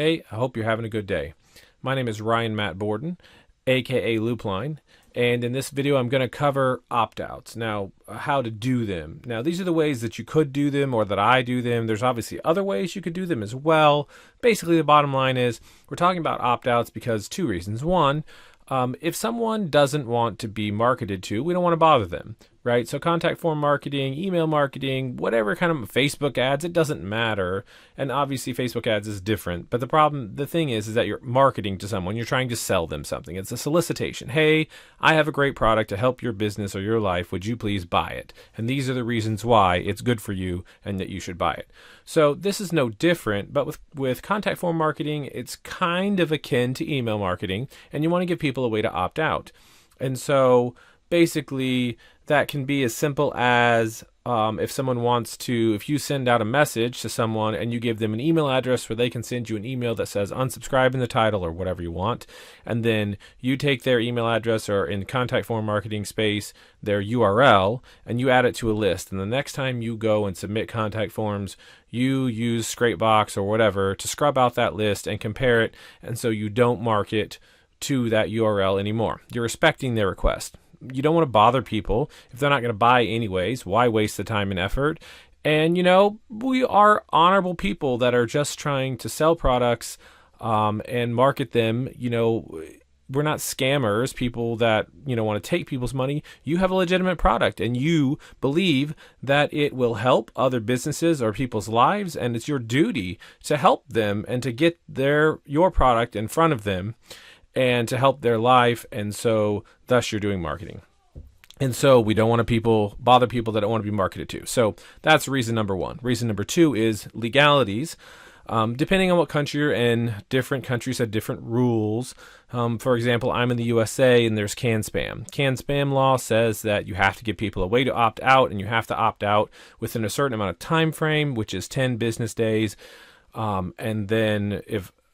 Hey, I hope you're having a good day. My name is Ryan Matt Borden, aka Loopline, and in this video I'm going to cover opt-outs. Now, how to do them. Now, these are the ways that you could do them or that I do them. There's obviously other ways you could do them as well. Basically, the bottom line is we're talking about opt-outs because two reasons. One, if someone doesn't want to be marketed to, we don't want to bother them, right? So contact form marketing, email marketing, whatever kind of Facebook ads, it doesn't matter. And obviously Facebook ads is different. But the thing is that you're marketing to someone, you're trying to sell them something. It's a solicitation. Hey, I have a great product to help your business or your life. Would you please buy it? And these are the reasons why it's good for you and that you should buy it. So this is no different, but with contact form marketing, it's kind of akin to email marketing, and you want to give people a way to opt out. And so basically that can be as simple as if you send out a message to someone and you give them an email address where they can send you an email that says unsubscribe in the title or whatever you want, and then you take their email address, or in contact form marketing space, their URL, and you add it to a list. And the next time you go and submit contact forms, you use Scrapebox or whatever to scrub out that list and compare it, and so you don't market to that URL anymore. You're respecting their request. You don't want to bother people if they're not going to buy anyways. Why waste the time and effort? And we are honorable people that are just trying to sell products and market them. We're not scammers, people that want to take people's money. You have a legitimate product and you believe that it will help other businesses or people's lives, and it's your duty to help them and to get your product in front of them and to help their life, and so thus you're doing marketing. And so we don't want to bother people that don't want to be marketed to. So that's reason number one. Reason number two is legalities. Depending on what country you're in, different countries have different rules. For example, I'm in the USA and there's CAN spam. CAN spam law says that you have to give people a way to opt out, and you have to opt out within a certain amount of time frame, which is 10 business days. And then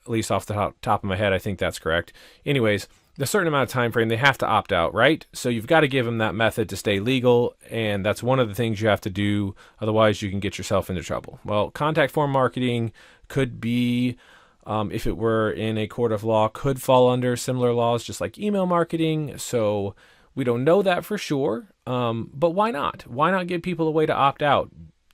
at least off the top of my head, I think that's correct. Anyways, a certain amount of time frame, they have to opt out, right? So you've got to give them that method to stay legal, and that's one of the things you have to do. Otherwise, you can get yourself into trouble. Well, contact form marketing could be, if it were in a court of law, could fall under similar laws, just like email marketing. So we don't know that for sure, but why not? Why not give people a way to opt out?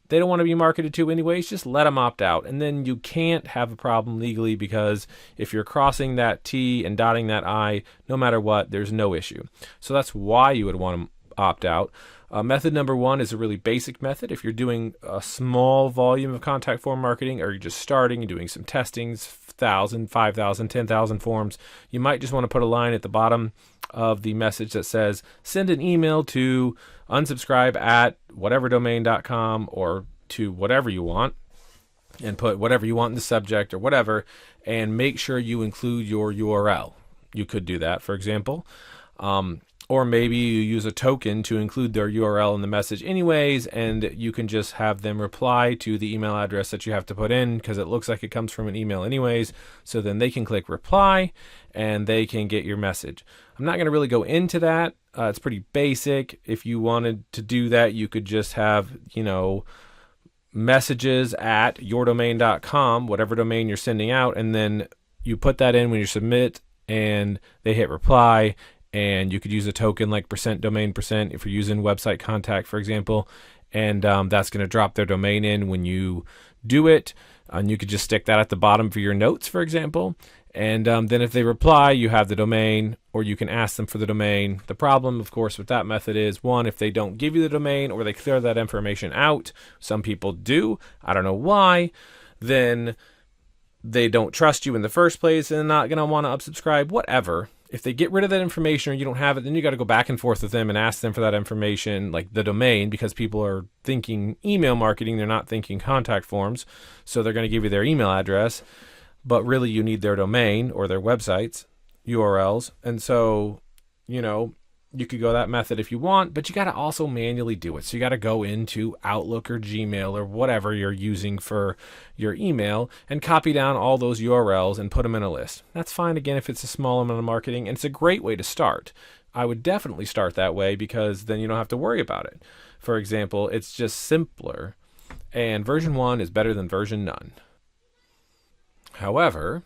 They don't want to be marketed to anyways, just let them opt out. And then you can't have a problem legally, because if you're crossing that T and dotting that I, no matter what, there's no issue. So that's why you would want to opt out. Method number one is a really basic method. If you're doing a small volume of contact form marketing, or you're just starting and doing some testings, 1,000, 5,000, 10,000 forms, you might just want to put a line at the bottom of the message that says, send an email to unsubscribe at whateverdomain.com, or to whatever you want, and put whatever you want in the subject or whatever, and make sure you include your URL. You could do that, for example. Or maybe you use a token to include their URL in the message anyways, and you can just have them reply to the email address that you have to put in, because it looks like it comes from an email anyways. So then they can click reply and they can get your message. I'm not going to really go into that. It's pretty basic. If you wanted to do that, you could just have, messages at yourdomain.com, whatever domain you're sending out, and then you put that in when you submit, and they hit reply. And you could use a token like %domain% if you're using website contact, for example, and that's going to drop their domain in when you do it. And you could just stick that at the bottom for your notes, for example. And then if they reply, you have the domain, or you can ask them for the domain. The problem, of course, with that method is, one, if they don't give you the domain or they clear that information out, some people do, I don't know why, then they don't trust you in the first place and they're not going to want to unsubscribe, whatever. If they get rid of that information or you don't have it, then you got to go back and forth with them and ask them for that information, like the domain, because people are thinking email marketing, they're not thinking contact forms. So they're going to give you their email address, but really you need their domain or their websites, URLs. And so, you could go that method if you want, but you got to also manually do it. So you got to go into Outlook or Gmail or whatever you're using for your email and copy down all those URLs and put them in a list. That's fine, again, if it's a small amount of marketing, and it's a great way to start. I would definitely start that way, because then you don't have to worry about it. For example, it's just simpler, and version 1 is better than version none. However,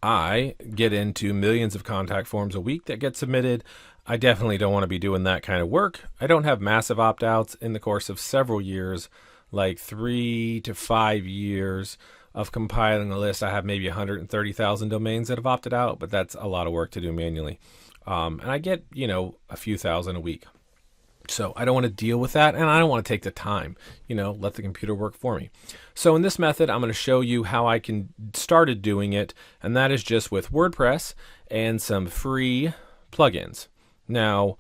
I get into millions of contact forms a week that get submitted. I definitely don't want to be doing that kind of work. I don't have massive opt-outs in the course of several years, like 3 to 5 years of compiling a list. I have maybe 130,000 domains that have opted out, but that's a lot of work to do manually. And I get, a few thousand a week. So I don't want to deal with that, and I don't want to take the time, let the computer work for me. So in this method, I'm going to show you how I can started doing it, and that is just with WordPress and some free plugins. Now,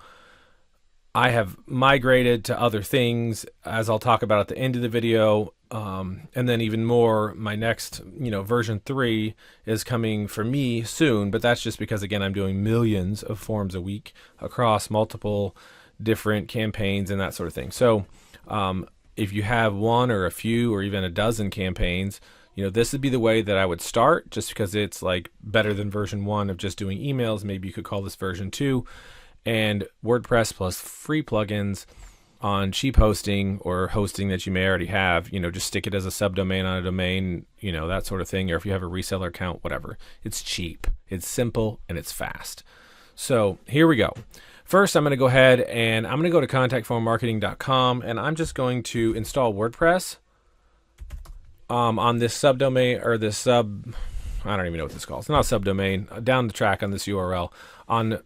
I have migrated to other things, as I'll talk about at the end of the video, and then even more, my next, version 3 is coming for me soon, but that's just because, again, I'm doing millions of forms a week across multiple different campaigns and that sort of thing. So if you have one or a few or even a dozen campaigns, this would be the way that I would start, just because it's like better than version 1 of just doing emails. Maybe you could call this version 2. And WordPress plus free plugins on cheap hosting or hosting that you may already have, just stick it as a subdomain on a domain, that sort of thing. Or if you have a reseller account, whatever. It's cheap, it's simple, and it's fast. So here we go. First, I'm going to go ahead and I'm going to go to contactformmarketing.com, and I'm just going to install WordPress on this subdomain, or this I don't even know what this is called. It's not a subdomain. Down the track on this URL on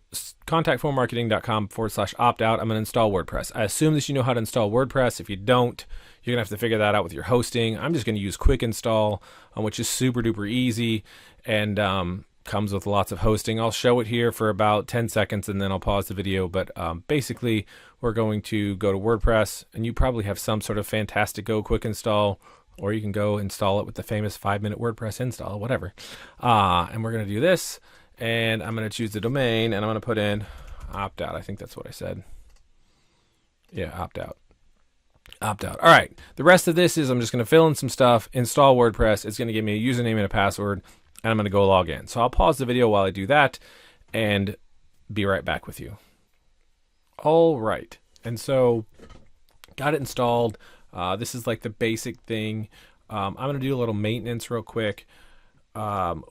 contactformmarketing.com/opt-out, I'm going to install WordPress. I assume that you know how to install WordPress. If you don't, you're going to have to figure that out with your hosting. I'm just going to use quick install, which is super duper easy and comes with lots of hosting. I'll show it here for about 10 seconds and then I'll pause the video. But basically, we're going to go to WordPress, and you probably have some sort of fantastic Go quick install, or you can go install it with the famous 5-minute WordPress install, whatever. And we're going to do this, and I'm going to choose the domain, and I'm going to put in opt-out. I think that's what I said. Yeah, opt-out. Opt-out. All right. The rest of this is I'm just going to fill in some stuff, install WordPress. It's going to give me a username and a password, and I'm going to go log in. So I'll pause the video while I do that and be right back with you. All right. And so got it installed. This is like the basic thing. I'm going to do a little maintenance real quick, and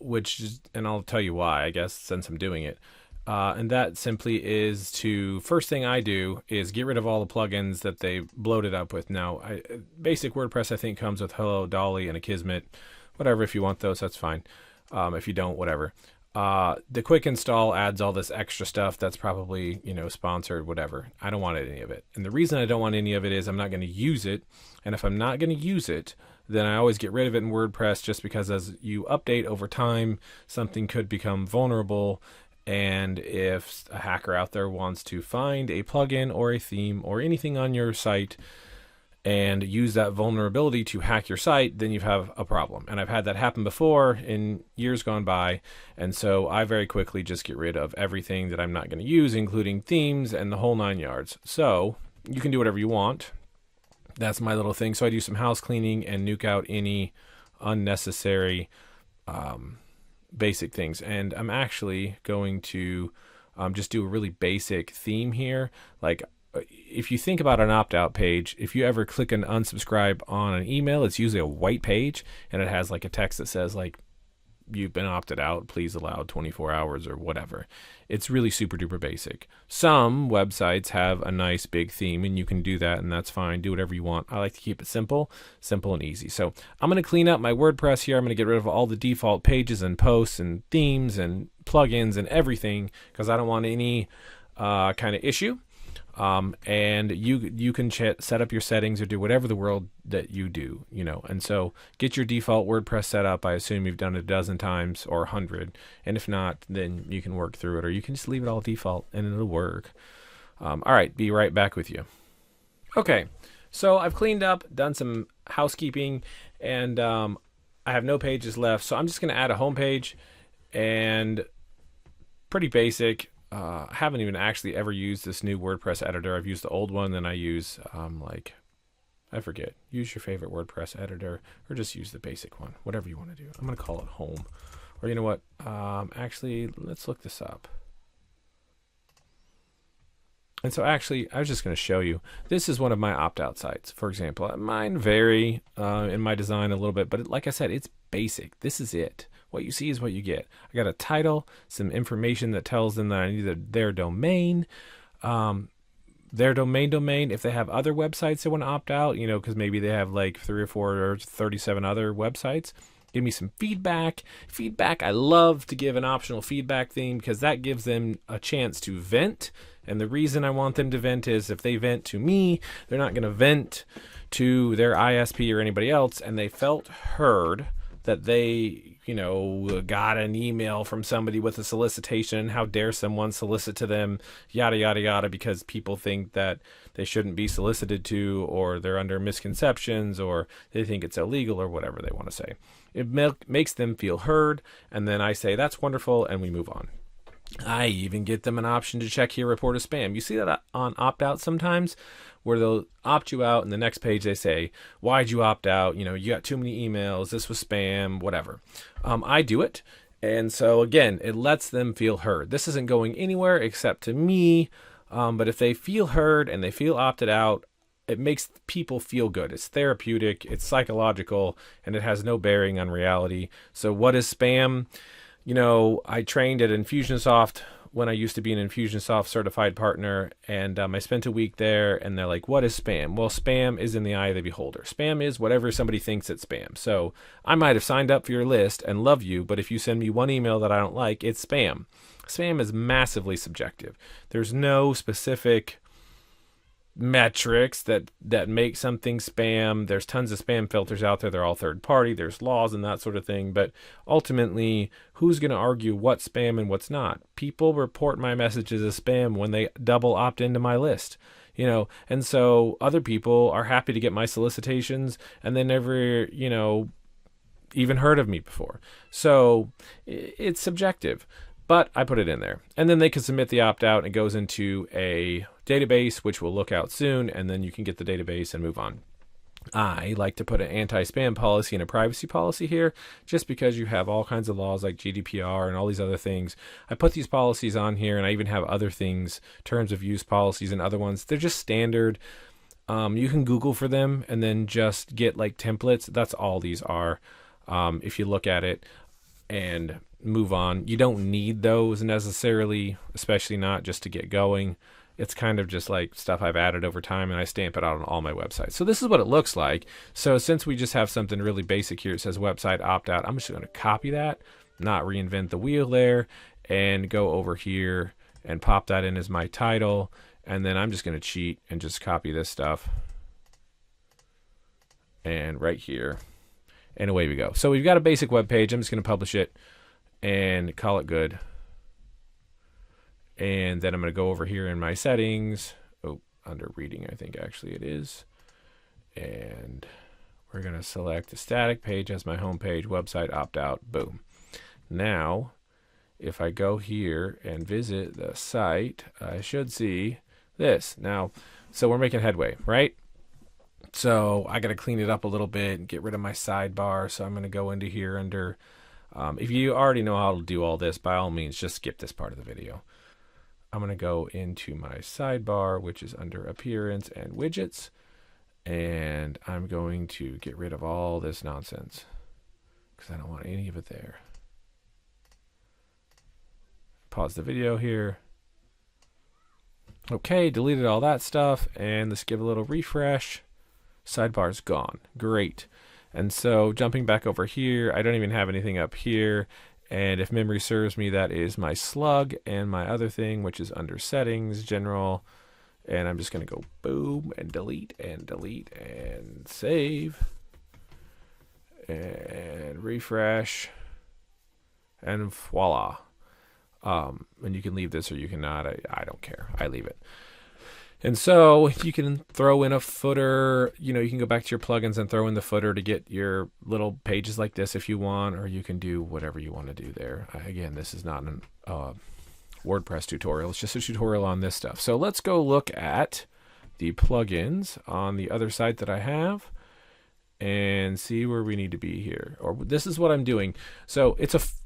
I'll tell you why, I guess, since I'm doing it. And that simply is first thing I do is get rid of all the plugins that they bloated up with. Now, basic WordPress, I think, comes with Hello, Dolly, and Akismet. Whatever, if you want those, that's fine. If you don't, whatever. The quick install adds all this extra stuff that's probably, sponsored, whatever. I don't want any of it. And the reason I don't want any of it is I'm not going to use it. And if I'm not going to use it, then I always get rid of it in WordPress, just because as you update over time, something could become vulnerable. And if a hacker out there wants to find a plugin or a theme or anything on your site and use that vulnerability to hack your site, then you have a problem. And I've had that happen before in years gone by. And so I very quickly just get rid of everything that I'm not going to use, including themes and the whole 9 yards. So you can do whatever you want. That's my little thing. So I do some house cleaning and nuke out any unnecessary basic things. And I'm actually going to just do a really basic theme here. Like, if you think about an opt-out page, if you ever click an unsubscribe on an email, it's usually a white page, and it has like a text that says like, you've been opted out, please allow 24 hours or whatever. It's really super duper basic. Some websites have a nice big theme, and you can do that, and that's fine. Do whatever you want. I like to keep it simple and easy. So I'm going to clean up my WordPress here. I'm going to get rid of all the default pages and posts and themes and plugins and everything, because I don't want any kind of issue. And you can set up your settings or do whatever the world that you do, and so get your default WordPress set up. I assume you've done it a dozen times or 100, and if not, then you can work through it, or you can just leave it all default and it'll work. All right, be right back with you. Okay, so I've cleaned up, done some housekeeping, and I have no pages left, so I'm just going to add a home page, and pretty basic. I haven't even actually ever used this new WordPress editor. I've used the old one, then I use I forget. Use your favorite WordPress editor, or just use the basic one. Whatever you want to do. I'm going to call it home. Or you know what? Actually, let's look this up. And so actually, I was just going to show you. This is one of my opt-out sites, for example. Mine vary in my design a little bit, but like I said, it's basic. This is it. What you see is what you get. I got a title, some information that tells them that I need their domain, their domain. If they have other websites they want to opt out, because maybe they have like 3 or 4 or 37 other websites, give me some feedback. I love to give an optional feedback theme because that gives them a chance to vent. And the reason I want them to vent is if they vent to me, they're not going to vent to their ISP or anybody else. And they felt heard, that they, got an email from somebody with a solicitation. How dare someone solicit to them, yada, yada, yada, because people think that they shouldn't be solicited to, or they're under misconceptions, or they think it's illegal, or whatever they want to say. It makes them feel heard, and then I say, that's wonderful, and we move on. I even get them an option to check here, report as spam. You see that on opt-out sometimes, where they'll opt you out, and the next page they say, why'd you opt out? You got too many emails, this was spam, whatever. I do it, and so again, it lets them feel heard. This isn't going anywhere except to me, but if they feel heard and they feel opted out, it makes people feel good. It's therapeutic, it's psychological, and it has no bearing on reality. So what is spam? I trained at Infusionsoft when I used to be an Infusionsoft certified partner, and I spent a week there, and they're like, what is spam? Well, spam is in the eye of the beholder. Spam is whatever somebody thinks it's spam. So I might have signed up for your list and love you, but if you send me one email that I don't like, it's spam. Spam is massively subjective. There's no specific metrics that make something spam. There's tons of spam filters out there. They're all third party. There's laws and that sort of thing. But ultimately, who's going to argue what's spam and what's not? People report my messages as spam when they double opt into my list. And so other people are happy to get my solicitations and they never, even heard of me before. So it's subjective. But I put it in there. And then they can submit the opt-out, and it goes into a database, which will look out soon, and then you can get the database and move on. I like to put an anti-spam policy and a privacy policy here, just because you have all kinds of laws like GDPR and all these other things. I put these policies on here, and I even have other things, terms of use policies and other ones. They're just standard. You can Google for them and then just get like templates. That's all these are, if you look at it. And move on. You don't need those necessarily, especially not just to get going. It's kind of just like stuff I've added over time, and I stamp it out on all my websites. So this is what it looks like. So since we just have something really basic here, it says website opt-out, I'm just going to copy that, not reinvent the wheel there, and go over here and pop that in as my title. And then I'm just going to cheat and just copy this stuff. And right here. And away we go. So we've got a basic web page. I'm just going to publish it and call it good. And then I'm going to go over here in my settings. Oh, under reading, I think actually it is. And we're going to select a static page as my home page, website opt-out. Boom. Now, if I go here and visit the site, I should see this. Now, so we're making headway, right? So I got to clean it up a little bit and get rid of my sidebar. So I'm going to go into here under, if you already know how to do all this, by all means, just skip this part of the video. I'm going to go into my sidebar, which is under appearance and widgets. And I'm going to get rid of all this nonsense because I don't want any of it there. Pause the video here. Okay, deleted all that stuff. And let's give a little refresh. Sidebar's gone. Great. And so jumping back over here, I don't even have anything up here. And if memory serves me, that is my slug and my other thing, which is under settings, general. And I'm just going to go boom and delete and save and refresh and voila. And you can leave this or you cannot. I don't care. I leave it. And so you can throw in a footer, you can go back to your plugins and throw in the footer to get your little pages like this if you want, or you can do whatever you want to do there. Again, this is not a WordPress tutorial. It's just a tutorial on this stuff. So let's go look at the plugins on the other site that I have and see where we need to be here. Or this is what I'm doing. So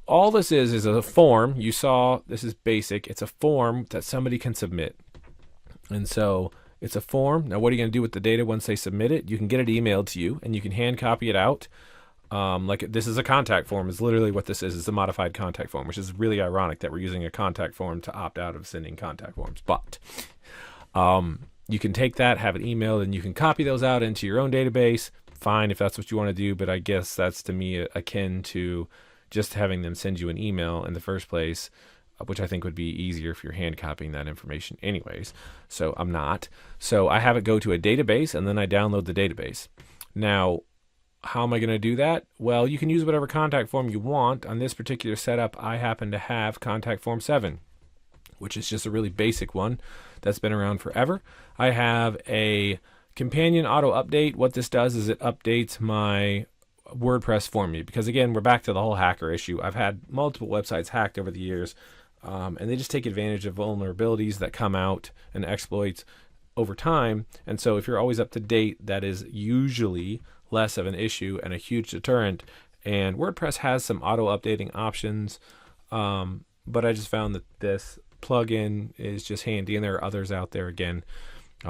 all this is a form. You saw this is basic. It's a form that somebody can submit. And so it's a form. Now, what are you going to do with the data once they submit it? You can get it emailed to you, and you can hand copy it out. Like this is a contact form is literally what this is. It's a modified contact form, which is really ironic that we're using a contact form to opt out of sending contact forms. But you can take that, have it emailed, and you can copy those out into your own database. Fine if that's what you want to do, but I guess that's to me akin to just having them send you an email in the first place, which I think would be easier if you're hand copying that information anyways. So I'm not. So I have it go to a database, and then I download the database. Now, how am I going to do that? Well, you can use whatever contact form you want. On this particular setup, I happen to have contact form 7, which is just a really basic one that's been around forever. I have a companion auto update. What this does is it updates my WordPress for me, because again, we're back to the whole hacker issue. I've had multiple websites hacked over the years, and they just take advantage of vulnerabilities that come out and exploits over time. And so if you're always up to date, that is usually less of an issue and a huge deterrent. And WordPress has some auto updating options, but I just found that this plugin is just handy, and there are others out there. Again,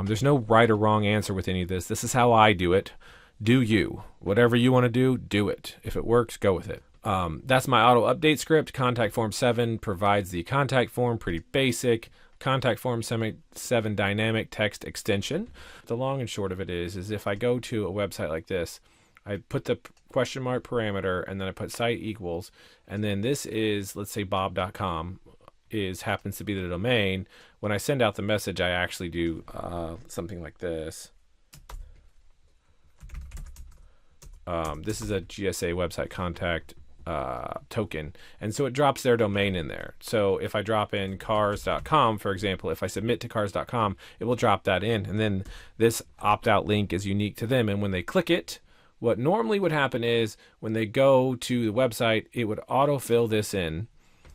there's no right or wrong answer with any of this. This is how I do it. Do you. Whatever you want to do, do it. If it works, go with it. That's my auto update script. Contact form 7 provides the contact form, pretty basic. Contact form 7 dynamic text extension. The long and short of it is if I go to a website like this, I put the question mark parameter, and then I put site equals, and then this is, let's say bob.com happens to be the domain. When I send out the message, I actually do something like this. This is a GSA website contact token, and so it drops their domain in there. So if I drop in cars.com, for example, if I submit to cars.com, it will drop that in, and then this opt-out link is unique to them. And when they click it, what normally would happen is when they go to the website, it would autofill this in.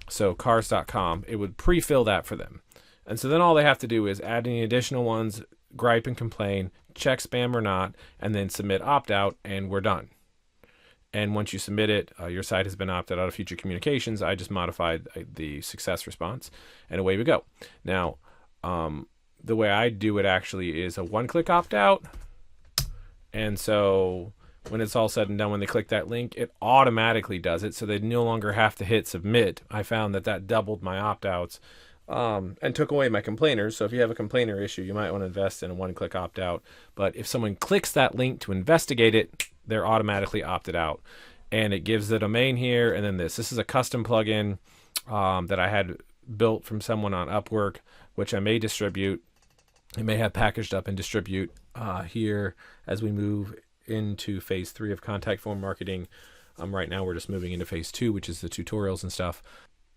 So cars.com, it would pre-fill that for them, and so then all they have to do is add any additional ones, gripe and complain, check spam or not, and then submit opt-out, and we're done. And once you submit it, your site has been opted out of future communications. I just modified the success response, and away we go. Now, the way I do it actually is a one-click opt-out. And so when it's all said and done, when they click that link, it automatically does it, so they no longer have to hit submit. I found that doubled my opt-outs and took away my complainers. So if you have a complainer issue, you might want to invest in a one-click opt-out. But if someone clicks that link to investigate it, they're automatically opted out. And it gives the domain here, and then this is a custom plugin that I had built from someone on Upwork, which I may distribute. I may have packaged up and distribute here as we move into phase 3 of contact form marketing. Right now we're just moving into phase 2, which is the tutorials and stuff.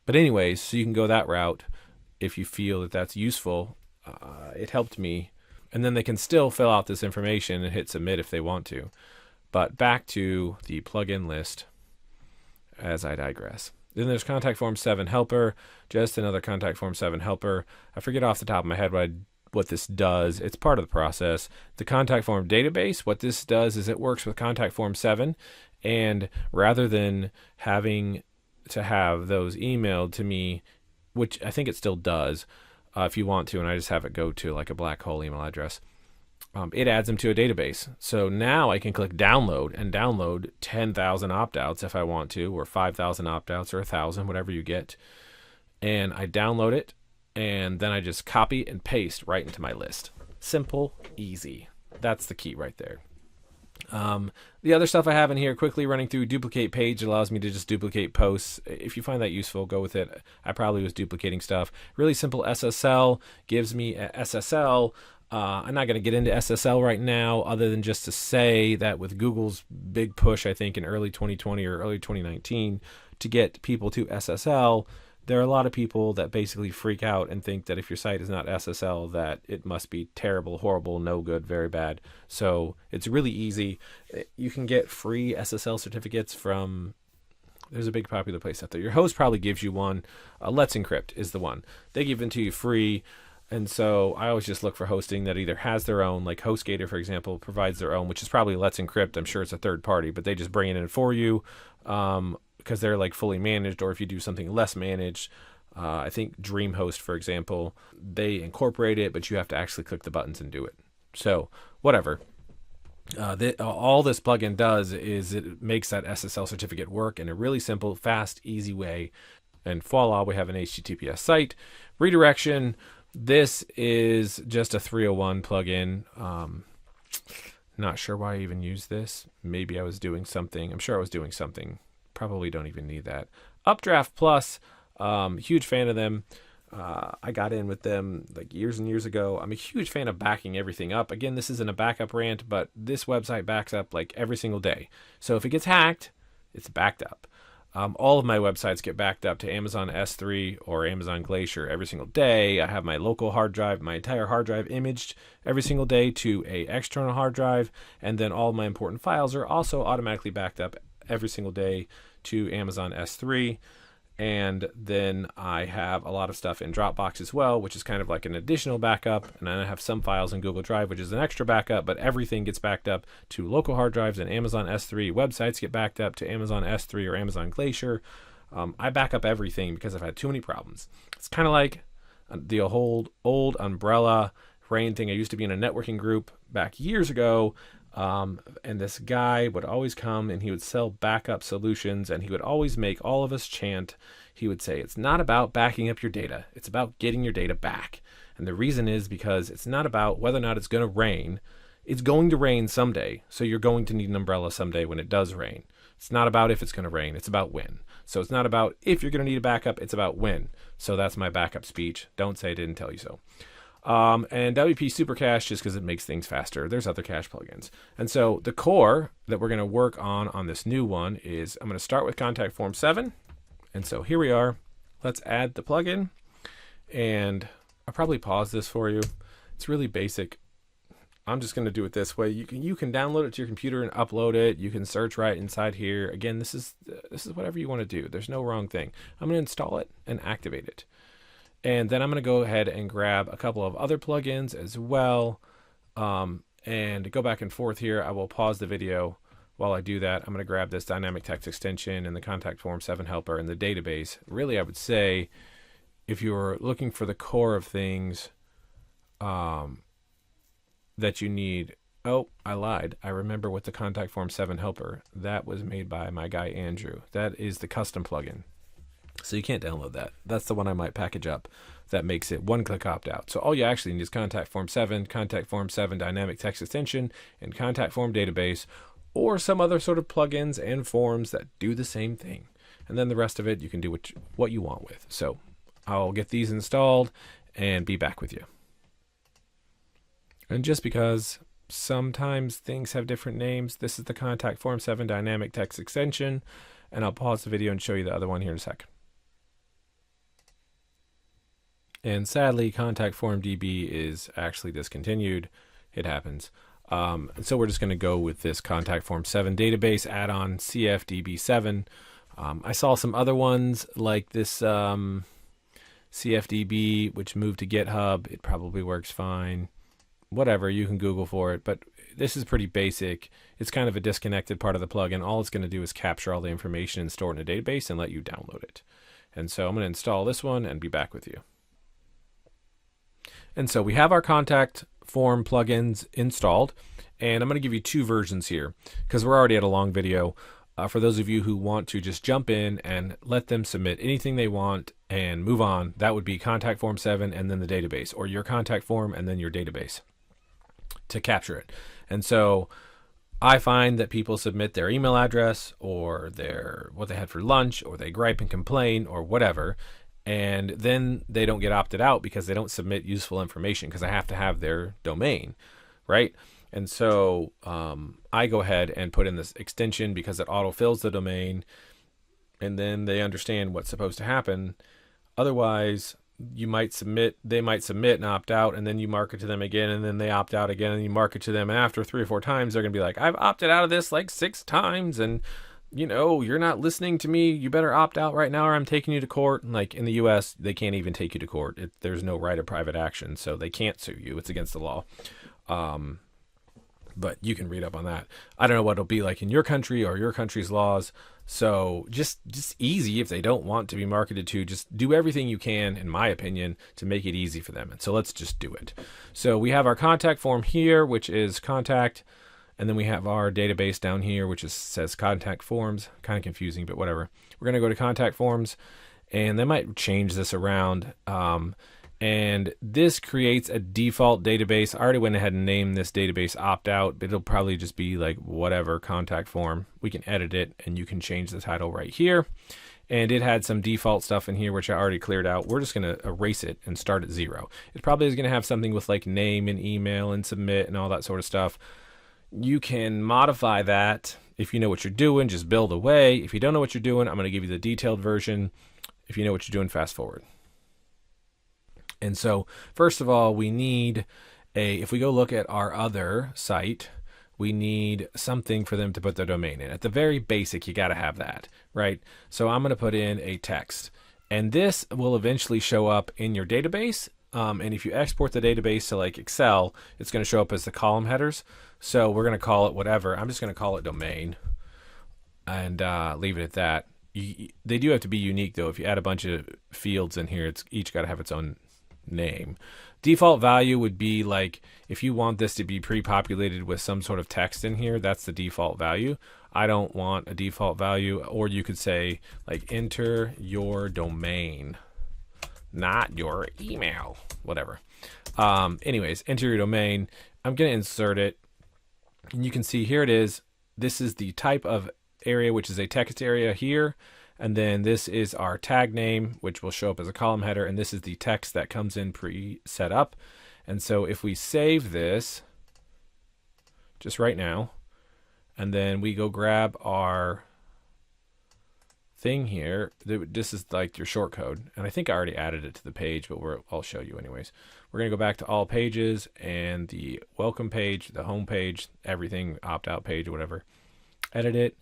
But anyways, so you can go that route if you feel that that's useful. It helped me. And then they can still fill out this information and hit submit if they want to. But back to the plugin list as I digress. Then there's contact form 7 helper, just another contact form 7 helper. I forget off the top of my head what this does. It's part of the process. The contact form database, what this does is it works with contact form 7, and rather than having to have those emailed to me, which I think it still does if you want to, and I just have it go to like a black hole email address, it adds them to a database. So now I can click download and download 10,000 opt-outs if I want to, or 5,000 opt-outs, or 1,000, whatever you get. And I download it, and then I just copy and paste right into my list. Simple, easy. That's the key right there. The other stuff I have in here, quickly running through, duplicate page allows me to just duplicate posts. If you find that useful, go with it. I probably was duplicating stuff. Really simple SSL gives me a SSL. I'm not going to get into SSL right now, other than just to say that with Google's big push, I think in early 2020 or early 2019, to get people to SSL, there are a lot of people that basically freak out and think that if your site is not SSL, that it must be terrible, horrible, no good, very bad. So it's really easy. You can get free SSL certificates from, there's a big popular place out there. Your host probably gives you one. Let's Encrypt is the one. They give it to you free. And so I always just look for hosting that either has their own, like HostGator, for example, provides their own, which is probably Let's Encrypt. I'm sure it's a third party, but they just bring it in for you because they're like fully managed. Or if you do something less managed, I think DreamHost, for example, they incorporate it, but you have to actually click the buttons and do it. So whatever. All this plugin does is it makes that SSL certificate work in a really simple, fast, easy way. And voila, we have an HTTPS site. Redirection, this is just a 301 plugin. Not sure why I even used this. Maybe I was doing something. I'm sure I was doing something. Probably don't even need that. Updraft Plus, huge fan of them. I got in with them like years and years ago. I'm a huge fan of backing everything up. Again, this isn't a backup rant, but this website backs up like every single day. So if it gets hacked, it's backed up. All of my websites get backed up to Amazon S3 or Amazon Glacier every single day. I have my local hard drive, my entire hard drive imaged every single day to a external hard drive, and then all of my important files are also automatically backed up every single day to Amazon S3. And then I have a lot of stuff in Dropbox as well, which is kind of like an additional backup. And then I have some files in Google Drive, which is an extra backup, but everything gets backed up to local hard drives and Amazon S3. Websites get backed up to Amazon S3 or Amazon Glacier. I back up everything because I've had too many problems. It's kind of like the old umbrella rain thing. I used to be in a networking group back years ago. And this guy would always come and he would sell backup solutions, and he would always make all of us chant. He would say, it's not about backing up your data. It's about getting your data back. And the reason is because it's not about whether or not it's going to rain. It's going to rain someday. So you're going to need an umbrella someday when it does rain. It's not about if it's going to rain. It's about when. So it's not about if you're going to need a backup. It's about when. So that's my backup speech. Don't say I didn't tell you so. And WP Super Cache just because it makes things faster. There's other cache plugins. And so the core that we're going to work on this new one is I'm going to start with Contact Form 7. And so here we are. Let's add the plugin. And I'll probably pause this for you. It's really basic. I'm just going to do it this way. You can download it to your computer and upload it. You can search right inside here. Again, this is whatever you want to do. There's no wrong thing. I'm going to install it and activate it. And then I'm going to go ahead and grab a couple of other plugins as well. And go back and forth here. I will pause the video while I do that. I'm going to grab this dynamic text extension and the Contact Form 7 helper and the database. Really, I would say if you're looking for the core of things that you need. Oh, I lied. I remember with the Contact Form 7 helper. That was made by my guy Andrew. That is the custom plugin. So you can't download that. That's the one I might package up that makes it one-click opt-out. So all you actually need is Contact Form 7, Contact Form 7 Dynamic Text Extension, and Contact Form Database, or some other sort of plugins and forms that do the same thing. And then the rest of it you can do what you want with. So I'll get these installed and be back with you. And just because sometimes things have different names, this is the Contact Form 7 Dynamic Text Extension, and I'll pause the video and show you the other one here in a sec. And sadly, Contact Form DB is actually discontinued. It happens. So we're just going to go with this Contact Form 7 database add-on CFDB7. I saw some other ones like this CFDB, which moved to GitHub. It probably works fine. Whatever, you can Google for it. But this is pretty basic. It's kind of a disconnected part of the plugin. All it's going to do is capture all the information and store it in a database and let you download it. And so I'm going to install this one and be back with you. And so we have our Contact Form plugins installed, and I'm going to give you two versions here because we're already at a long video. For those of you who want to just jump in and let them submit anything they want and move on, that would be Contact Form 7 and then the database, or your contact form and then your database to capture it. And so I find that people submit their email address or what they had for lunch, or they gripe and complain or whatever, and then they don't get opted out because they don't submit useful information because I have to have their domain, right? And so I go ahead and put in this extension because it autofills the domain, and then they understand what's supposed to happen. Otherwise, they might submit and opt out, and then you market to them again, and then they opt out again, and you market to them, and after 3 or 4 times, they're going to be like, I've opted out of this like 6 times, and you're not listening to me. You better opt out right now or I'm taking you to court. And like in the US, they can't even take you to court. There's no right of private action, so they can't sue you. It's against the law. But you can read up on that. I don't know what it'll be like in your country or your country's laws. So just easy if they don't want to be marketed to. Just do everything you can, in my opinion, to make it easy for them. And so let's just do it. So we have our contact form here, which is contact, And then we have our database down here, which says contact forms. Kind of confusing, but whatever. We're going to go to contact forms, and they might change this around. And this creates a default database. I already went ahead and named this database opt-out, but it'll probably just be like whatever contact form. We can edit it, and you can change the title right here. And it had some default stuff in here, which I already cleared out. We're just going to erase it and start at 0. It probably is going to have something with like name and email and submit and all that sort of stuff. You can modify that if you know what you're doing. Just build away. If you don't know what you're doing, I'm going to give you the detailed version. If you know what you're doing, fast forward. And so, first of all, we need if we go look at our other site, we need something for them to put their domain in. At the very basic, you got to have that, right? So I'm going to put in a text, and this will eventually show up in your database. And if you export the database to like Excel, it's going to show up as the column headers. So we're going to call it whatever. I'm just going to call it domain and leave it at that. They do have to be unique, though. If you add a bunch of fields in here, it's each got to have its own name. Default value would be like if you want this to be pre-populated with some sort of text in here, that's the default value. I don't want a default value, or you could say like enter your domain, not your email, whatever. Anyways, enter your domain. I'm going to insert it, and you can see here it is. This is the type of area, which is a text area here. And then this is our tag name, which will show up as a column header. And this is the text that comes in pre-set up. And so if we save this just right now, and then we go grab our thing here, this is like your short code. And I think I already added it to the page, but I'll show you anyways. We're going to go back to all pages and the welcome page, the home page, everything, opt-out page, whatever. Edit it,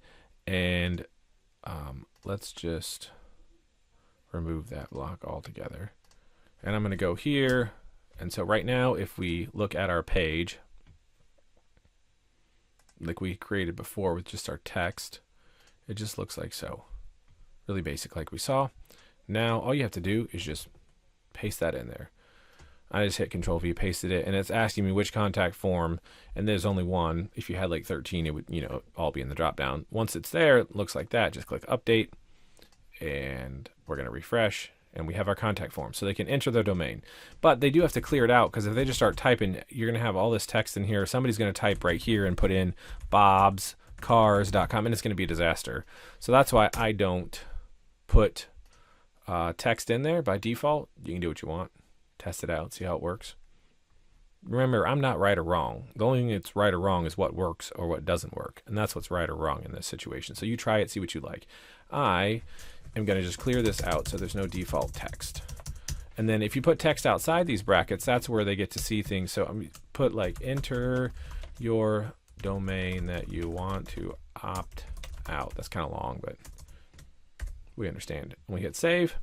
and let's just remove that block altogether. And I'm going to go here. And so right now, if we look at our page, like we created before with just our text, it just looks like so. Really basic like we saw. Now, all you have to do is just paste that in there. I just hit Control-V, pasted it, and it's asking me which contact form, and there's only one. If you had like 13, it would, all be in the drop-down. Once it's there, it looks like that. Just click Update, and we're going to refresh, and we have our contact form. So they can enter their domain. But they do have to clear it out, because if they just start typing, you're going to have all this text in here. Somebody's going to type right here and put in bobscars.com, and it's going to be a disaster. So that's why I don't put text in there by default. You can do what you want. Test it out, see how it works. Remember, I'm not right or wrong. The only thing that's right or wrong is what works or what doesn't work. And that's what's right or wrong in this situation. So you try it, see what you like. I am going to just clear this out so there's no default text. And then if you put text outside these brackets, that's where they get to see things. So I'm going to put like enter your domain that you want to opt out. That's kind of long, but we understand. And we hit save.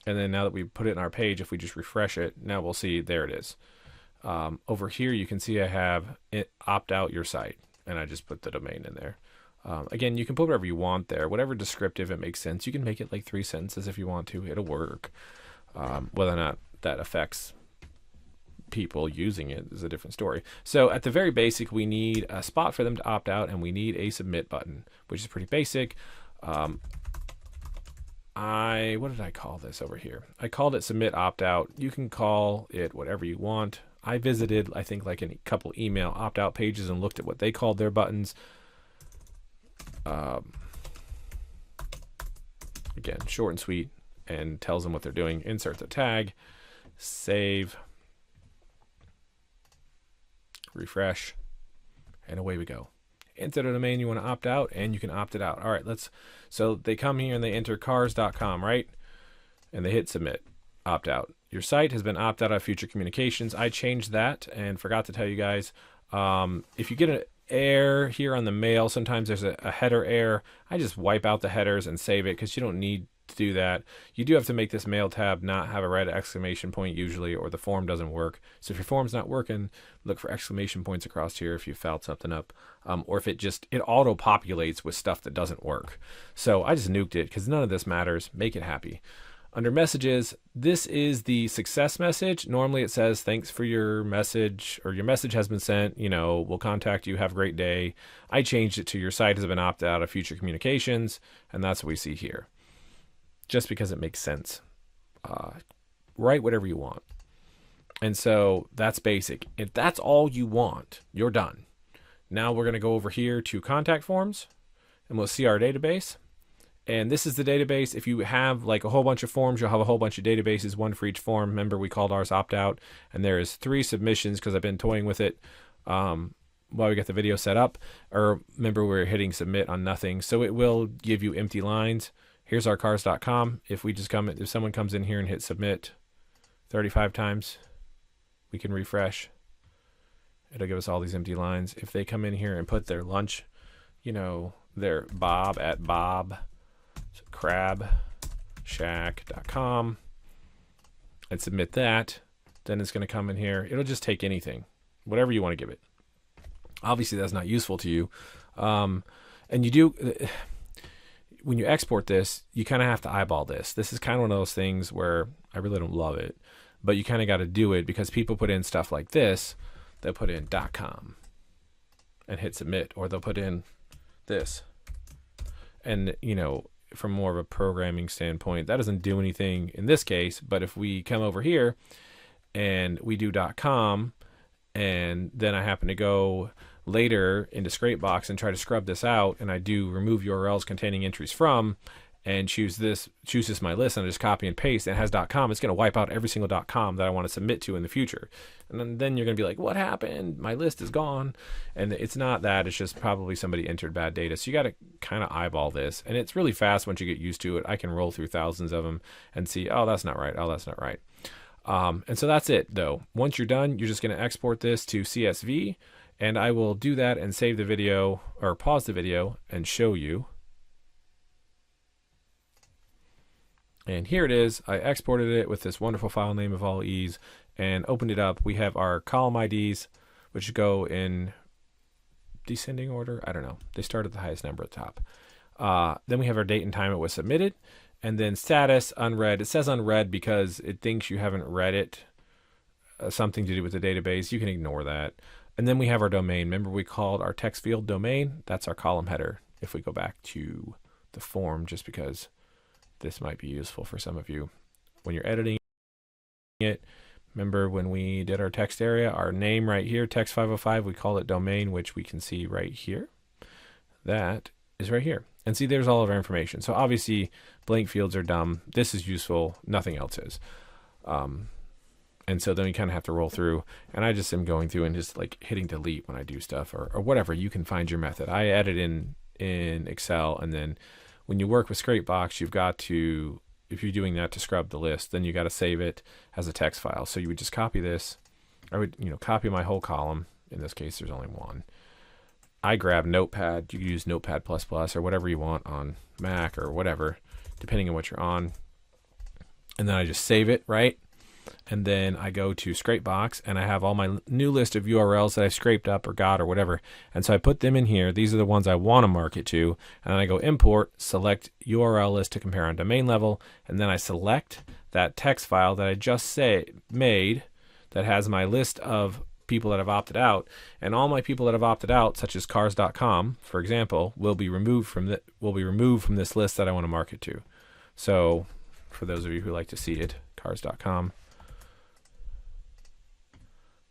And then now that we put it in our page, if we just refresh it, now we'll see there it is. Over here, you can see I have opt out your site, and I just put the domain in there. Again, you can put whatever you want there, whatever descriptive it makes sense. You can make it like 3 sentences if you want to. It'll work. Whether or not that affects people using it is a different story. So at the very basic, we need a spot for them to opt out, and we need a submit button, which is pretty basic. What did I call this over here? I called it submit opt-out. You can call it whatever you want. I visited, I think, like a couple email opt-out pages and looked at what they called their buttons. Again, short and sweet, and tells them what they're doing. Insert the tag, save, refresh, and away we go. Enter the domain you want to opt out, and you can opt it out. All right, so they come here and they enter cars.com, right? And they hit submit, opt out. Your site has been opted out of future communications. I changed that and forgot to tell you guys. If you get an error here on the mail, sometimes there's a header error. I just wipe out the headers and save it because you don't need to do that. You do have to make this mail tab not have a red exclamation point usually, or the form doesn't work. So if your form's not working, look for exclamation points across here if you fouled something up, or if it auto populates with stuff that doesn't work. So I just nuked it because none of this matters. Make it happy. Under messages, this is the success message. Normally it says, thanks for your message, or your message has been sent, we'll contact you, have a great day. I changed it to your site has been opted out of future communications, and that's what we see here. Just because it makes sense. Write whatever you want. And so that's basic. If that's all you want, you're done. Now we're going to go over here to contact forms, and we'll see our database. And this is the database. If you have like a whole bunch of forms, you'll have a whole bunch of databases, one for each form. Remember, we called ours opt out, and there is 3 submissions because I've been toying with it while we get the video set up. Or remember, we're hitting submit on nothing, so it will give you empty lines. Here's our cars.com. If someone comes in here and hits submit 35 times, we can refresh. It'll give us all these empty lines. If they come in here and put their lunch, their Bob at crabshack.com and submit that, then it's going to come in here. It'll just take anything, whatever you want to give it. Obviously, that's not useful to you. And you do, when you export this, you kind of have to eyeball this. This is kind of one of those things where I really don't love it, but you kind of got to do it because people put in stuff like this. They'll put in .com and hit submit, or they'll put in this. And, from more of a programming standpoint, that doesn't do anything in this case. But if we come over here and we do .com, and then I happen to go later into Scrapebox and try to scrub this out, and I do remove URLs containing entries from, and choose this my list, and I just copy and paste, and it has .com, it's going to wipe out every single .com that I want to submit to in the future. And then you're going to be like, what happened? My list is gone. And it's not that. It's just probably somebody entered bad data. So you got to kind of eyeball this. And it's really fast once you get used to it. I can roll through thousands of them and see, oh, that's not right. Oh, that's not right. And so that's it, though. Once you're done, you're just going to export this to CSV. And I will do that and save the video, or pause the video and show you. And here it is. I exported it with this wonderful file name of all ease and opened it up. We have our column IDs, which go in descending order. I don't know. They start at the highest number at the top. Then we have our date and time it was submitted. And then status, unread. It says unread because it thinks you haven't read it. Something to do with the database. You can ignore that. And then we have our domain. Remember, we called our text field domain. That's our column header. If we go back to the form, just because this might be useful for some of you when you're editing it. Remember when we did our text area, our name right here, text 505, we call it domain, which we can see right here. That is right here. And see, there's all of our information. So obviously blank fields are dumb. This is useful. Nothing else is. And so then we kind of have to roll through, and I just am going through and just like hitting delete when I do stuff, or whatever. You can find your method. I edit in Excel, and then when you work with Scrapebox, you've got to, if you're doing that to scrub the list, then you got to save it as a text file. So you would just copy this. I would, copy my whole column. In this case, there's only one. I grab Notepad. You can use Notepad++ or whatever you want on Mac or whatever, depending on what you're on. And then I just save it, right? And then I go to Scrapebox, and I have all my new list of URLs that I scraped up or got or whatever. And so I put them in here. These are the ones I want to mark it to. And then I go import, select URL list to compare on domain level. And then I select that text file that I just made that has my list of people that have opted out. And all my people that have opted out, such as cars.com, for example, will be removed from this list that I want to mark it to. So for those of you who like to see it, cars.com.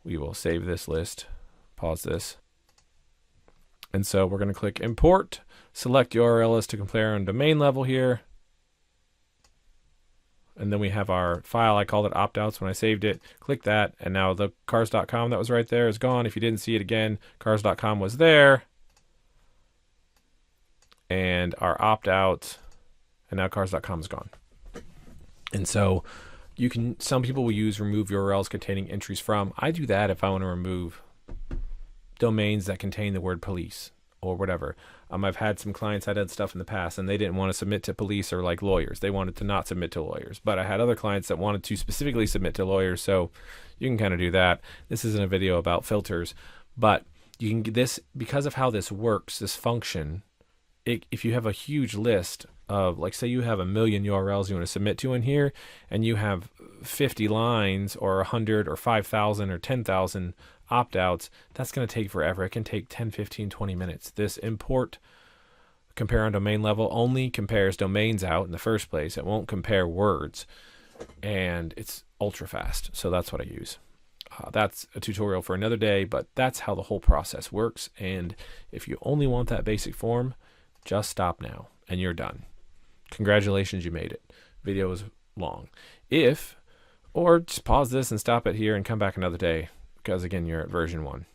We will save this list, pause this. And so we're going to click import, select URL list to compare on domain level here. And then we have our file. I called it opt-outs when I saved it. Click that, and now the cars.com that was right there is gone. If you didn't see it again, cars.com was there. And our opt-out, and now cars.com is gone. And so some people will use remove URLs containing entries from. I do that if I want to remove domains that contain the word police or whatever. I've had some clients that had stuff in the past, and they didn't want to submit to police or like lawyers. They wanted to not submit to lawyers. But I had other clients that wanted to specifically submit to lawyers, so you can kind of do that. This isn't a video about filters, but you can get this because of how this works, this function. If you have a huge list of, like, say you have 1,000,000 URLs you want to submit to in here, and you have 50 lines or 100 or 5,000 or 10,000 opt-outs, that's going to take forever. It can take 10, 15, 20 minutes. This import compare on domain level only compares domains out in the first place. It won't compare words, and it's ultra fast. So that's what I use. That's a tutorial for another day, but that's how the whole process works. And if you only want that basic form, just stop now and you're done. Congratulations, you made it. Video is long. Or just pause this and stop it here and come back another day, because again, you're at version 1.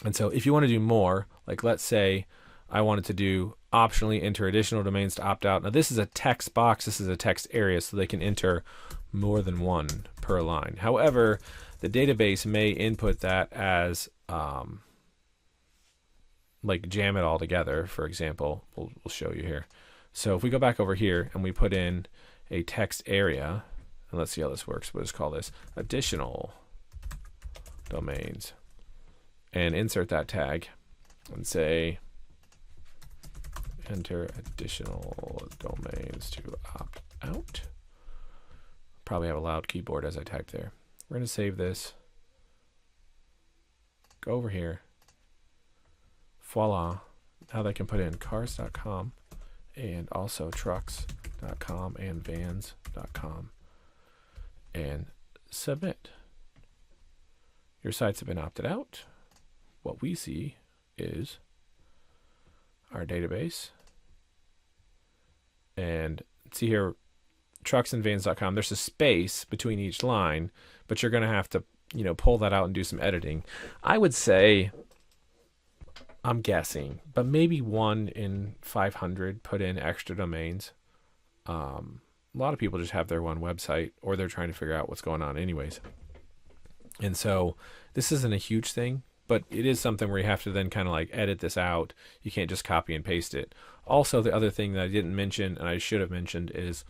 And so if you want to do more, like let's say I wanted to do optionally enter additional domains to opt out. Now this is a text box. This is a text area, so they can enter more than one per line. However, the database may input that as like jam it all together. For example, we'll show you here. So if we go back over here and we put in a text area, and let's see how this works. We'll just call this additional domains and insert that tag and say enter additional domains to opt out. Probably have a loud keyboard as I type there. We're going to save this. Go over here. Voila. Now they can put in cars.com and also trucks.com and vans.com and submit. Your sites have been opted out. What we see is our database. And see here, trucksandvans.com, there's a space between each line, but you're going to have to, pull that out and do some editing. I would say, I'm guessing, but maybe 1 in 500 put in extra domains. A lot of people just have their one website, or they're trying to figure out what's going on anyways. And so this isn't a huge thing, but it is something where you have to then kind of like edit this out. You can't just copy and paste it. Also, the other thing that I didn't mention, and I should have mentioned, is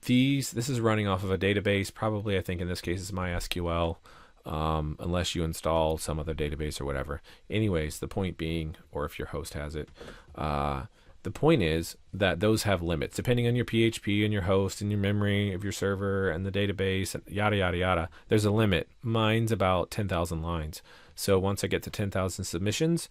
this is running off of a database. Probably, I think in this case, it's MySQL, unless you install some other database or whatever. Anyways, the point being, or if your host has it, the point is that those have limits depending on your PHP and your host and your memory of your server and the database, and yada yada yada. There's a limit. Mine's about 10,000 lines. So once I get to 10,000 submissions,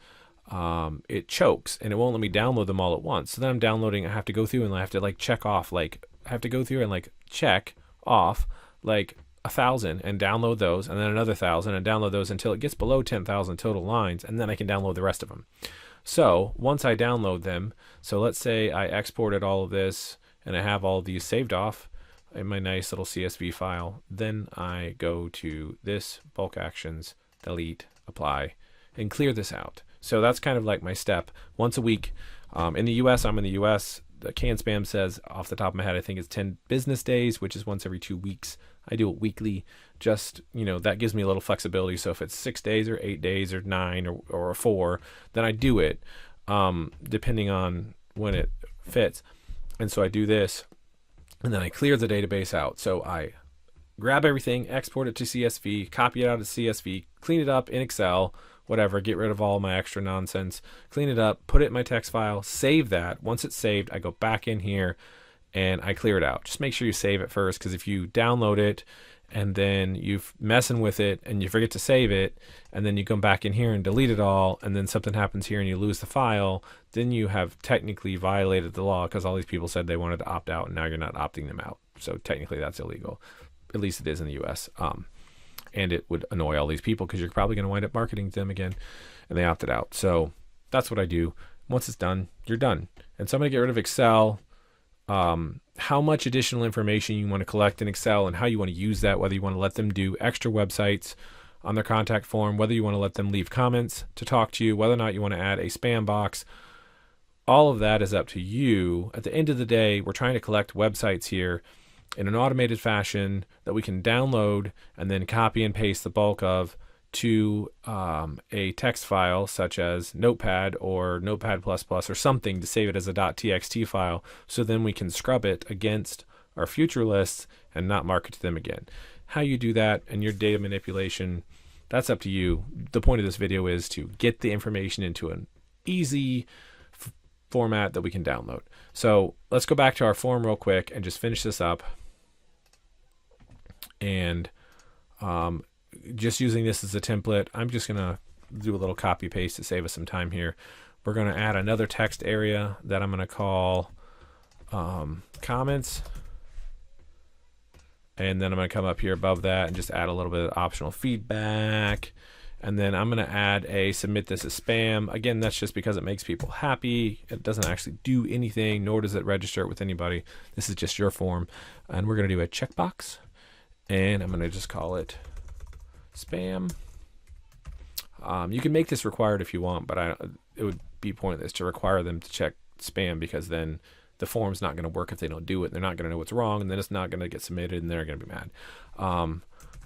it chokes and it won't let me download them all at once. So then I'm downloading. I have to go through and I have to like check off, like I have to go through and like check off like 1,000 and download those, and then another 1,000 and download those until it gets below 10,000 total lines, and then I can download the rest of them. So once I download them, so let's say I exported all of this and I have all of these saved off in my nice little CSV file, then I go to this bulk actions, delete, apply, and clear this out. So that's kind of like my step once a week. In the US, I'm in the US. The CAN-SPAM says, off the top of my head, I think it's 10 business days, which is once every 2 weeks. I do it weekly. Just, that gives me a little flexibility. So if it's 6 days or 8 days or 9 or 4, then I do it depending on when it fits. And so I do this, and then I clear the database out. So I grab everything, export it to CSV, copy it out of CSV, clean it up in Excel, whatever, get rid of all my extra nonsense, clean it up, put it in my text file, save that. Once it's saved, I go back in here and I clear it out. Just make sure you save it first, because if you download it and then you're messing with it and you forget to save it, and then you come back in here and delete it all, and then something happens here and you lose the file, then you have technically violated the law, because all these people said they wanted to opt out and now you're not opting them out. So technically that's illegal. At least it is in the US. And it would annoy all these people, because you're probably going to wind up marketing to them again, and they opted out. So that's what I do. Once it's done, you're done. And so I'm going to get rid of Excel. How much additional information you want to collect in Excel and how you want to use that, whether you want to let them do extra websites on their contact form, whether you want to let them leave comments to talk to you, whether or not you want to add a spam box. All of that is up to you. At the end of the day, we're trying to collect websites here in an automated fashion that we can download and then copy and paste the bulk of to a text file such as Notepad or Notepad++ or something to save it as a .txt file, so then we can scrub it against our future lists and not market to them again. How you do that and your data manipulation, that's up to you. The point of this video is to get the information into an easy format that we can download. So let's go back to our form real quick and just finish this up. And just using this as a template, I'm just going to do a little copy paste to save us some time here. We're going to add another text area that I'm going to call comments. And then I'm going to come up here above that and just add a little bit of optional feedback. And then I'm going to add a submit this as spam. Again, that's just because it makes people happy. It doesn't actually do anything, nor does it register it with anybody. This is just your form. And we're going to do a checkbox. And I'm going to just call it spam. You can make this required if you want, but it would be pointless to require them to check spam, because then the form's not going to work if they don't do it. They're not going to know what's wrong, and then it's not going to get submitted, and they're going to be mad.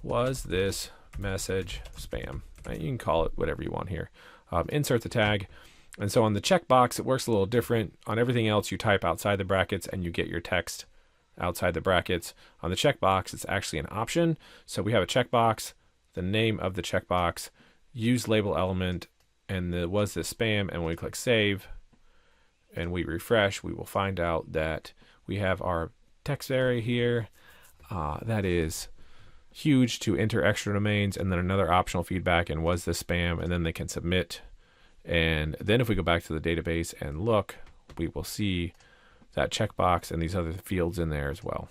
Was this message spam? Right, you can call it whatever you want here. Insert the tag. And so on the checkbox, it works a little different. On everything else, you type outside the brackets and you get your text outside the brackets. On the checkbox, it's actually an option. So we have a checkbox, the name of the checkbox, use label element, and the was this spam. And when we click save and we refresh, we will find out that we have our text area here. That is huge to enter extra domains, and then another optional feedback and was this spam, and then they can submit. And then if we go back to the database and look, we will see that checkbox and these other fields in there as well.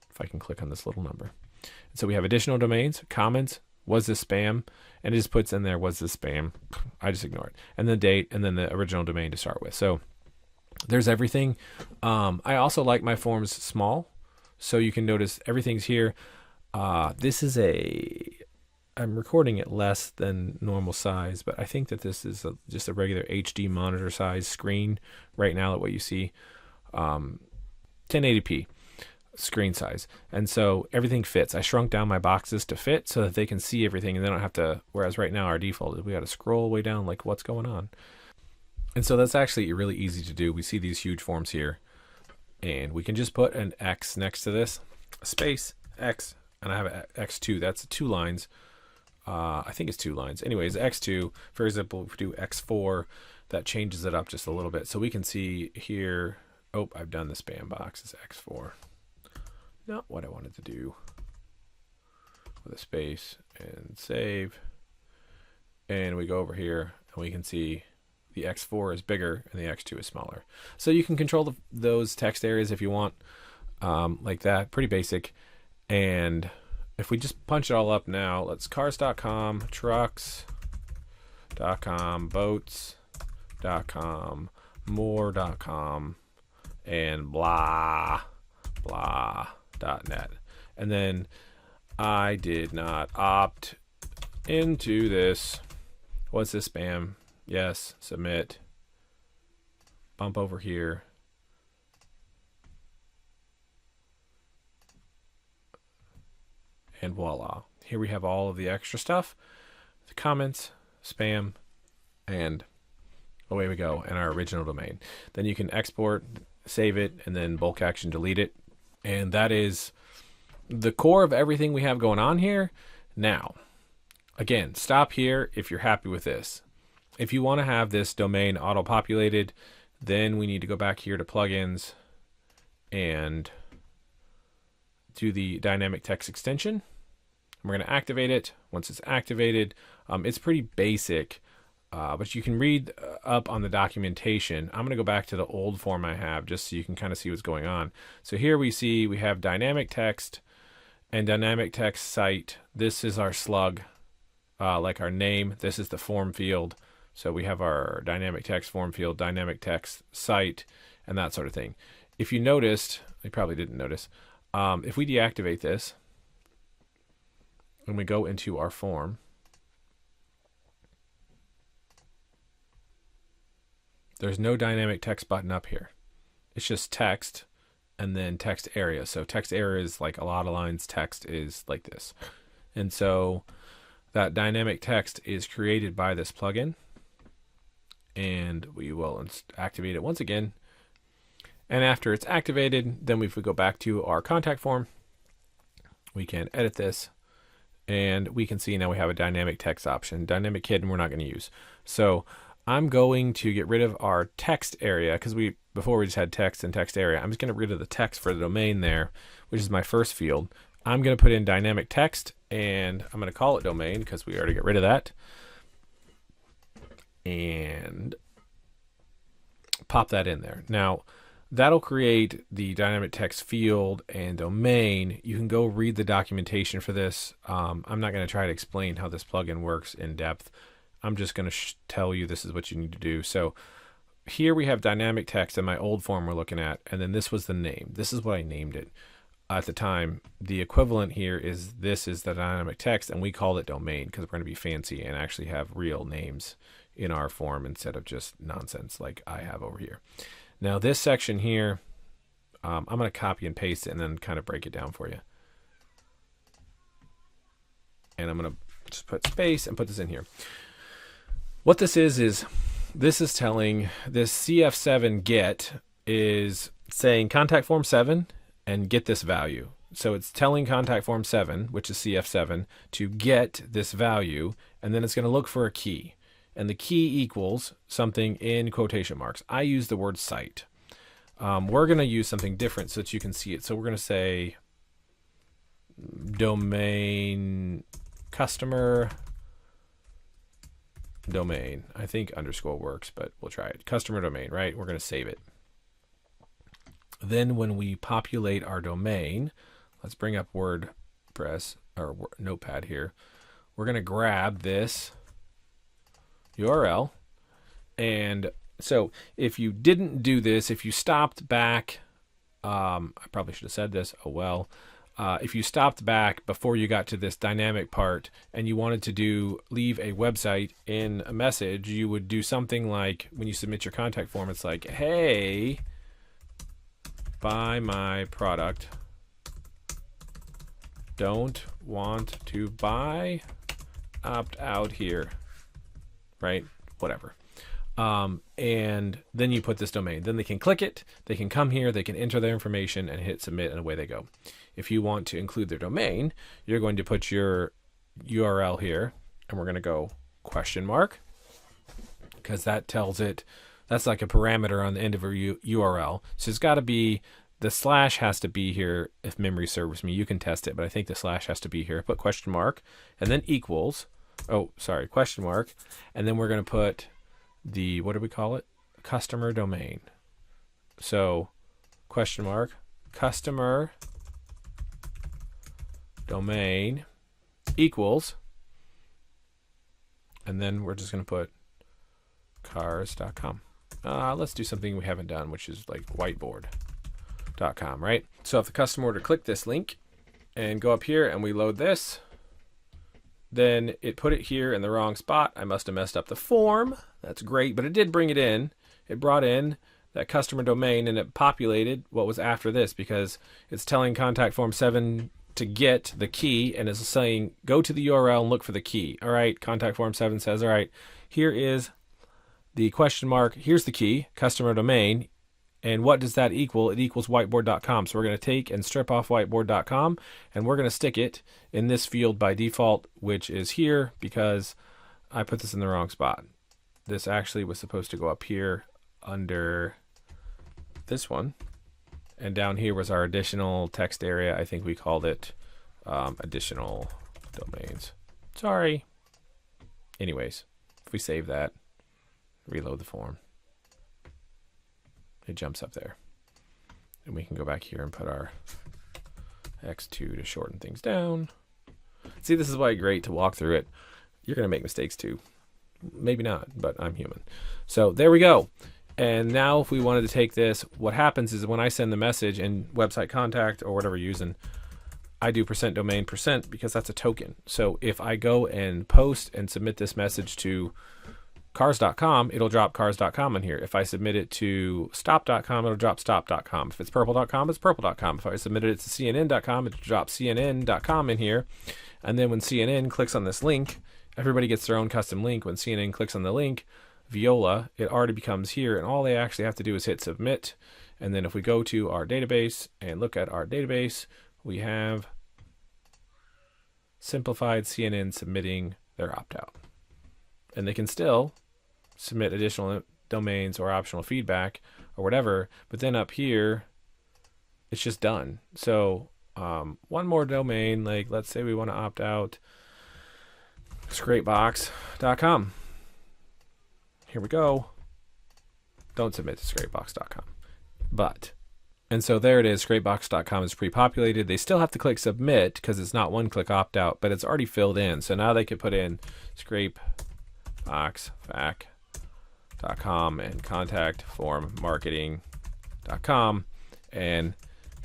If I can click on this little number. And so we have additional domains, comments, was this spam, and it just puts in there was this spam. I just ignore it. And the date, and then the original domain to start with. So there's everything. I also like my forms small, so you can notice everything's here. This is I'm recording it less than normal size, but I think that this is just a regular HD monitor size screen right now, at what you see, 1080p screen size. And so everything fits. I shrunk down my boxes to fit so that they can see everything, and they don't have to, whereas right now our default is we got to scroll way down like what's going on. And so that's actually really easy to do. We see these huge forms here, and we can just put an X next to this, a space, X, and I have an X2. That's 2 lines. I think it's 2 lines. Anyways, X2, for example, if we do X4, that changes it up just a little bit. So we can see here, oh, I've done the spam box. It's X4. Not what I wanted to do. With a space and save. And we go over here and we can see the X4 is bigger and the X2 is smaller. So you can control those text areas if you want, like that. Pretty basic. And if we just punch it all up now, let's cars.com, trucks.com, boats.com, more.com, and blah, blah.net. And then I did not opt into this. What's this spam? Yes, submit. Bump over here. And voila. Here we have all of the extra stuff. The comments, spam, and away we go, and our original domain. Then you can export, save it, and then bulk action delete it. And that is the core of everything we have going on here. Now, again, stop here if you're happy with this. If you want to have this domain auto-populated, then we need to go back here to plugins and do the dynamic text extension. We're going to activate it. Once it's activated, it's pretty basic, but you can read up on the documentation. I'm going to go back to the old form I have just so you can kind of see what's going on. So here we see we have dynamic text and dynamic text site. This is our slug, like our name. This is the form field. So we have our dynamic text form field, dynamic text site, and that sort of thing. If you noticed, you probably didn't notice, if we deactivate this and we go into our form, there's no dynamic text button up here. It's just text and then text area. So text area is like a lot of lines. Text is like this. And so that dynamic text is created by this plugin. And we will activate it once again. And after it's activated, then if we go back to our contact form, we can edit this. And we can see now we have a dynamic text option. Dynamic hidden we're not going to use. So I'm going to get rid of our text area because before we just had text and text area. I'm just going to get rid of the text for the domain there, which is my first field. I'm going to put in dynamic text, and I'm going to call it domain because we already got rid of that. And pop that in there. Now, that'll create the dynamic text field and domain. You can go read the documentation for this. I'm not going to try to explain how this plugin works in depth. I'm just going to tell you this is what you need to do. So here we have dynamic text in my old form we're looking at, and then this was the name. This is what I named it at the time. The equivalent here is this is the dynamic text, and we called it domain because we're going to be fancy and actually have real names in our form instead of just nonsense like I have over here. Now this section here, I'm going to copy and paste it and then kind of break it down for you. And I'm going to just put space and put this in here. What this is this is telling this CF7 get is saying contact form 7 and get this value. So it's telling contact form 7, which is CF7, to get this value, and then it's going to look for a key. And the key equals something in quotation marks. I use the word site. We're going to use something different so that you can see it. So we're going to say domain customer domain. I think underscore works, but we'll try it. Customer domain, right? We're going to save it. Then when we populate our domain, let's bring up WordPress or Notepad here. We're going to grab this URL. And so if you didn't do this, if you stopped back, I probably should have said this. Oh, well. If you stopped back before you got to this dynamic part and you wanted to leave a website in a message, you would do something like when you submit your contact form, it's like, hey, buy my product. Don't want to buy, opt out here, right? Whatever. And then you put this domain. Then they can click it. They can come here. They can enter their information and hit submit, and away they go. If you want to include their domain, you're going to put your URL here, and we're going to go question mark, because that tells it, that's like a parameter on the end of a URL. So it's got to be, the slash has to be here if memory serves me. You can test it, but I think the slash has to be here. Put question mark, and then equals, question mark, and then we're going to put the, what do we call it? Customer domain. So question mark, customer domain equals, and then we're just going to put cars.com. Let's do something we haven't done, which is like whiteboard.com, right? So if the customer were to click this link and go up here and we load this, then it put it here in the wrong spot. I must have messed up the form. That's great, but it did bring it in. It brought in that customer domain, and it populated what was after this because it's telling contact form 7 to get the key, and is saying go to the URL and look for the key. All right, contact form 7 says, all right, here is the question mark, here's the key, customer domain, and what does that equal? It equals whiteboard.com. So we're going to take and strip off whiteboard.com, and we're going to stick it in this field by default, which is here because I put this in the wrong spot. This actually was supposed to go up here under this one. And down here was our additional text area. I think we called it additional domains. Sorry. Anyways, if we save that, reload the form, it jumps up there. And we can go back here and put our X2 to shorten things down. See, this is why it's great to walk through it. You're going to make mistakes too. Maybe not, but I'm human. So there we go. And now if we wanted to take this, what happens is when I send the message in website contact or whatever you're using, I do %domain % because that's a token. So if I go and post and submit this message to cars.com, it'll drop cars.com in here. If I submit it to stop.com, it'll drop stop.com. If it's purple.com, it's purple.com. If I submitted it to cnn.com, it'll drop cnn.com in here. And then when CNN clicks on this link, everybody gets their own custom link. When CNN clicks on the link, Viola, it already becomes here, and all they actually have to do is hit submit. And then if we go to our database and look at our database, we have simplified CNN submitting their opt-out. And they can still submit additional domains or optional feedback or whatever. But then up here, it's just done. So one more domain, like let's say we want to opt out scrapebox.com. Here we go. Don't submit to scrapebox.com. And so there it is. Scrapebox.com is pre-populated. They still have to click submit because it's not one-click opt-out, but it's already filled in. So now they can put in scrapebox.com and contactformmarketing.com and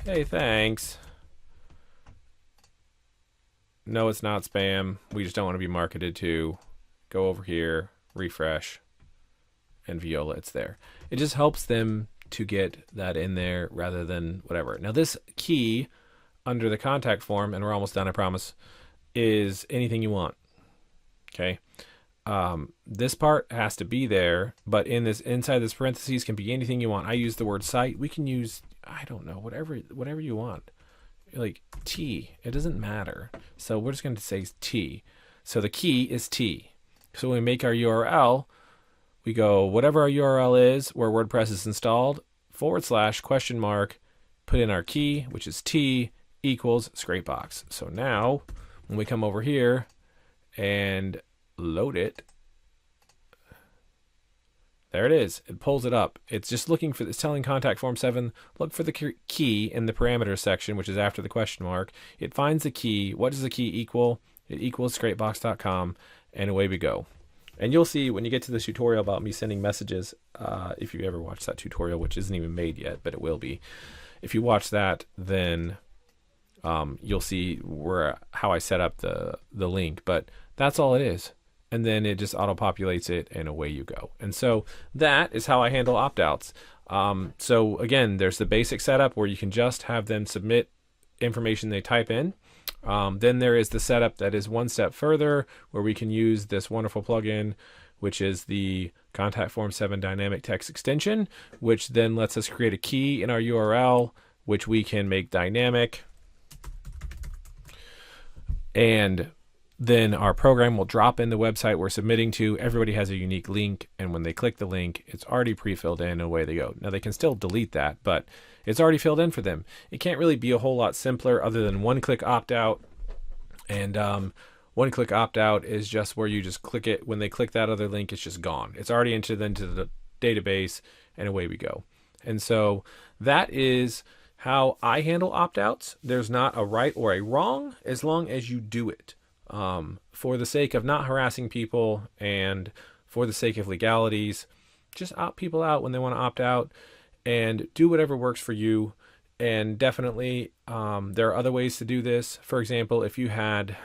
hey, thanks. No, it's not spam. We just don't want to be marketed to. Go over here, refresh, and Viola, it's there. It just helps them to get that in there rather than whatever. Now this key under the contact form, and we're almost done, I promise, is anything you want. Okay. This part has to be there, but inside this parentheses can be anything you want. I use the word site. We can use, I don't know, whatever you want. Like T, it doesn't matter. So we're just going to say T. So the key is T. So when we make our URL, we go whatever our URL is where WordPress is installed, / put in our key, which is T equals scrapebox. So now when we come over here and load it, there it is. It pulls it up. It's just looking for, it's telling contact form 7, look for the key in the parameters section, which is after the question mark. It finds the key. What does the key equal? It equals scrapebox.com, and away we go. And you'll see when you get to this tutorial about me sending messages, if you ever watched that tutorial, which isn't even made yet, but it will be. If you watch that, then you'll see how I set up the link. But that's all it is. And then it just auto-populates it, and away you go. And so that is how I handle opt-outs. So again, there's the basic setup where you can just have them submit information they type in. Then there is the setup that is one step further, where we can use this wonderful plugin, which is the Contact Form 7 Dynamic Text Extension, which then lets us create a key in our URL, which we can make dynamic. And then our program will drop in the website we're submitting to. Everybody has a unique link, and when they click the link, it's already pre-filled in, and away they go. Now they can still delete that, but it's already filled in for them. It can't really be a whole lot simpler other than one-click opt-out. And one-click opt-out is just where you just click it. When they click that other link, it's just gone. It's already entered into the database, and away we go. And so that is how I handle opt-outs. There's not a right or a wrong as long as you do it. For the sake of not harassing people and for the sake of legalities, just opt people out when they want to opt out and do whatever works for you. And definitely there are other ways to do this. For example, if you had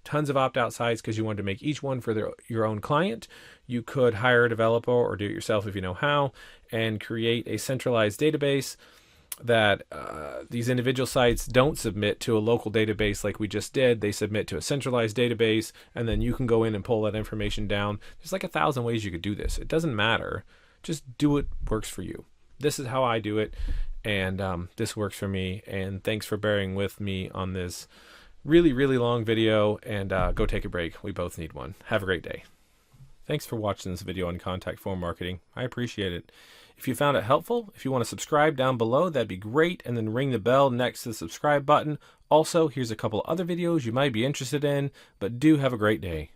tons of opt-out sites because you wanted to make each one for your own client, you could hire a developer or do it yourself if you know how, and create a centralized database that these individual sites don't submit to a local database like we just did. They submit to a centralized database, and then you can go in and pull that information down. There's like 1,000 ways you could do this. It doesn't matter. Just do what works for you. This is how I do it, and this works for me. And thanks for bearing with me on this really, really long video, and go take a break. We both need one. Have a great day. Thanks for watching this video on contact form marketing. I appreciate it. If you found it helpful, if you want to subscribe down below, that'd be great. And then ring the bell next to the subscribe button. Also, here's a couple other videos you might be interested in, but do have a great day.